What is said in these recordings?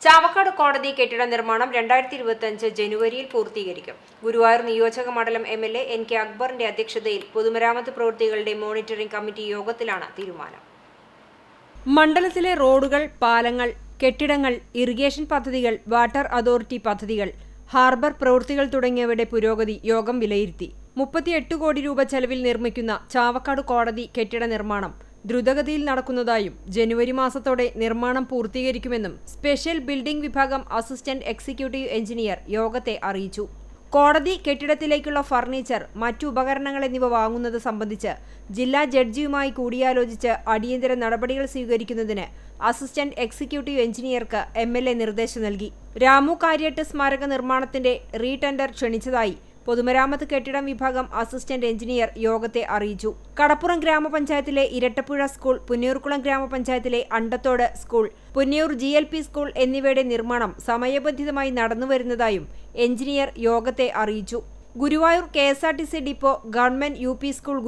ചാവക്കാട് കോടതി കെട്ടിട നിർമ്മാണം 2025 ജനുവരിയിൽ പൂർത്തീകരിക്കും. ഗുരുവായൂർ നിയോജക മണ്ഡലം എംഎൽഎ NK അക്ബറിന്റെ അധ്യക്ഷതയിൽ പൊതുമരാമത്ത് പ്രവൃത്തികളുടെ മോണിറ്ററിംഗ് കമ്മിറ്റി യോഗത്തിലാണ് തീരുമാനം. മണ്ഡലത്തിലെ റോഡുകൾ, പാലങ്ങൾ, കെട്ടിടങ്ങൾ, ഇറിഗേഷൻ പദ്ധതികൾ, വാട്ടർ അതോറിറ്റി പദ്ധതികൾ, ഹാർബർ പ്രവൃത്തികൾ തുടങ്ങിയവയുടെ പുരോഗതി യോഗം വിലയിരുത്തി. 38 കോടി രൂപ ചെലവിൽ നിർമ്മിക്കുന്ന ചാവക്കാട് കോടതി കെട്ടിട നിർമ്മാണം ദ്രുതഗതിയിൽ നടക്കുന്നതായും ജനുവരി മാസത്തോടെ നിർമ്മാണം പൂർത്തീകരിക്കുമെന്നും സ്പെഷ്യൽ ബിൽഡിംഗ് വിഭാഗം അസിസ്റ്റന്റ് എക്സിക്യൂട്ടീവ് എഞ്ചിനീയർ യോഗത്തെ അറിയിച്ചു. കോടതി കെട്ടിടത്തിലേക്കുള്ള ഫർണിച്ചർ, മറ്റു ഉപകരണങ്ങൾ എന്നിവ വാങ്ങുന്നത് സംബന്ധിച്ച് ജില്ലാ ജഡ്ജിയുമായി കൂടിയാലോചിച്ച് അടിയന്തര നടപടികൾ സ്വീകരിക്കുന്നതിന് അസിസ്റ്റന്റ് എക്സിക്യൂട്ടീവ് എഞ്ചിനീയർക്ക് MLA നിർദ്ദേശം നൽകി. രാമു കാര്യട്ട് സ്മാരക നിർമ്മാണത്തിന്റെ റീടെൻഡർ ക്ഷണിച്ചതായി പൊതുമരാമത്ത് കെട്ടിടം വിഭാഗം അസിസ്റ്റന്റ് എഞ്ചിനീയർ യോഗത്തെ അറിയിച്ചു. കടപ്പുറം ഗ്രാമപഞ്ചായത്തിലെ ഇരട്ടപ്പുഴ സ്കൂൾ, പുന്നയൂർക്കുളം ഗ്രാമപഞ്ചായത്തിലെ Andathode school, Punnayur GLP school എന്നിവയുടെ നിർമ്മാണം സമയബന്ധിതമായി നടന്നുവരുന്നതായും എഞ്ചിനീയർ യോഗത്തെ അറിയിച്ചു. Guruvayur KSRTC depot, government UP school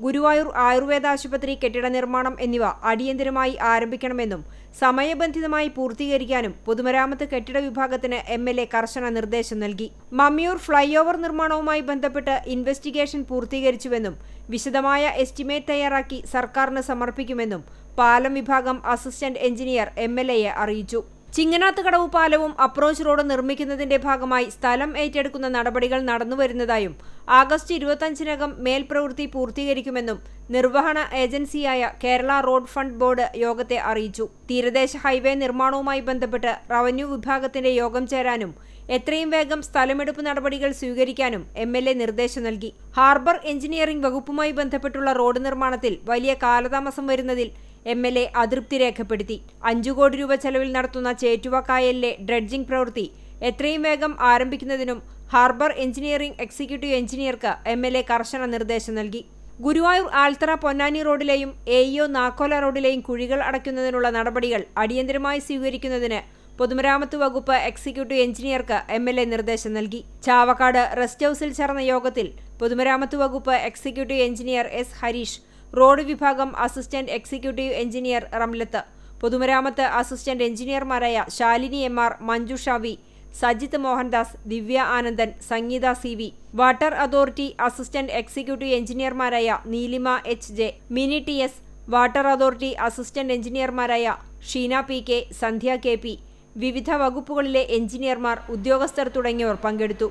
Guruvayur Ayurveda ആശുപത്രി കെട്ടിട നിർമ്മാണം എന്നിവ അടിയന്തരമായി ആരംഭിക്കണമെന്നും സമയബന്ധിതമായി പൂർത്തീകരിക്കാനും പൊതുമരാമത്ത് കെട്ടിട വിഭാഗത്തിന് MLA കർശന നിർദ്ദേശം നൽകി. മമ്മിയൂർ ഫ്ലൈ ഓവർ നിർമ്മാണവുമായി ബന്ധപ്പെട്ട് ഇൻവെസ്റ്റിഗേഷൻ പൂർത്തീകരിച്ചുവെന്നും വിശദമായ എസ്റ്റിമേറ്റ് തയ്യാറാക്കി സർക്കാരിന് സമർപ്പിക്കുമെന്നും പാലം വിഭാഗം അസിസ്റ്റന്റ് എഞ്ചിനീയർ MLAയെ അറിയിച്ചു. ചിങ്ങനാത്ത് കടവ് പാലവും അപ്രോച്ച് റോഡ് നിർമ്മിക്കുന്നതിന്റെ ഭാഗമായി സ്ഥലം ഏറ്റെടുക്കുന്ന നടപടികൾ നടന്നുവരുന്നതായും ആഗസ്റ്റ് 25-നകം മേൽപ്രവൃത്തി പൂർത്തീകരിക്കുമെന്നും നിർവഹണ ഏജൻസിയായ കേരള റോഡ് ഫണ്ട് ബോർഡ് യോഗത്തെ അറിയിച്ചു. തീരദേശ ഹൈവേ നിർമ്മാണവുമായി ബന്ധപ്പെട്ട് റവന്യൂ വിഭാഗത്തിന്റെ യോഗം ചേരാനും എത്രയും വേഗം സ്ഥലമെടുപ്പ് നടപടികൾ സ്വീകരിക്കാനും MLA നിർദ്ദേശം നൽകി. ഹാർബർ എഞ്ചിനീയറിംഗ് വകുപ്പുമായി ബന്ധപ്പെട്ടുള്ള റോഡ് നിർമ്മാണത്തിൽ വലിയ കാലതാമസം വരുന്നതിൽ MLA അതൃപ്തി രേഖപ്പെടുത്തി. 5 കോടി രൂപ ചെലവിൽ നടത്തുന്ന ചേറ്റുവ കായലിലെ ഡ്രഡ്ജിംഗ് പ്രവൃത്തി എത്രയും വേഗം ആരംഭിക്കുന്നതിനും ഹാർബർ എഞ്ചിനീയറിംഗ് എക്സിക്യൂട്ടീവ് എഞ്ചിനീയർക്ക് MLA കർശന നിർദ്ദേശം നൽകി. ഗുരുവായൂർ ആൽത്തറ പൊന്നാനി റോഡിലെയും AEO നാക്കോല റോഡിലെയും കുഴികൾ അടയ്ക്കുന്നതിനുള്ള നടപടികൾ അടിയന്തരമായി സ്വീകരിക്കുന്നതിന് പൊതുമരാമത്ത് വകുപ്പ് എക്സിക്യൂട്ടീവ് എഞ്ചിനീയർക്ക് MLA നിർദ്ദേശം നൽകി. ചാവക്കാട് റെസ്റ്റ് ഹൌസിൽ ചേർന്ന യോഗത്തിൽ പൊതുമരാമത്ത് വകുപ്പ് എക്സിക്യൂട്ടീവ് എഞ്ചിനീയർ S ഹരീഷ്, റോഡ് വിഭാഗം അസിസ്റ്റന്റ് എക്സിക്യൂട്ടീവ് എഞ്ചിനീയർ റംലത്ത്, പൊതുമരാമത്ത് അസിസ്റ്റന്റ് എഞ്ചിനീയർമാരായ Shalini MR, Manjusha V, Sajith Mohandas, Divya Anandan, Sangeetha CV, water authority assistant executive എഞ്ചിനീയർമാരായ Neelima HJ, Mini TS, water authority assistant എഞ്ചിനീയർമാരായ ഷീന PK, സന്ധ്യ KP, വിവിധ വകുപ്പുകളിലെ എഞ്ചിനീയർമാർ, ഉദ്യോഗസ്ഥർ തുടങ്ങിയവർ പങ്കെടുത്തു.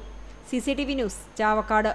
CCTV news, Chavakkad.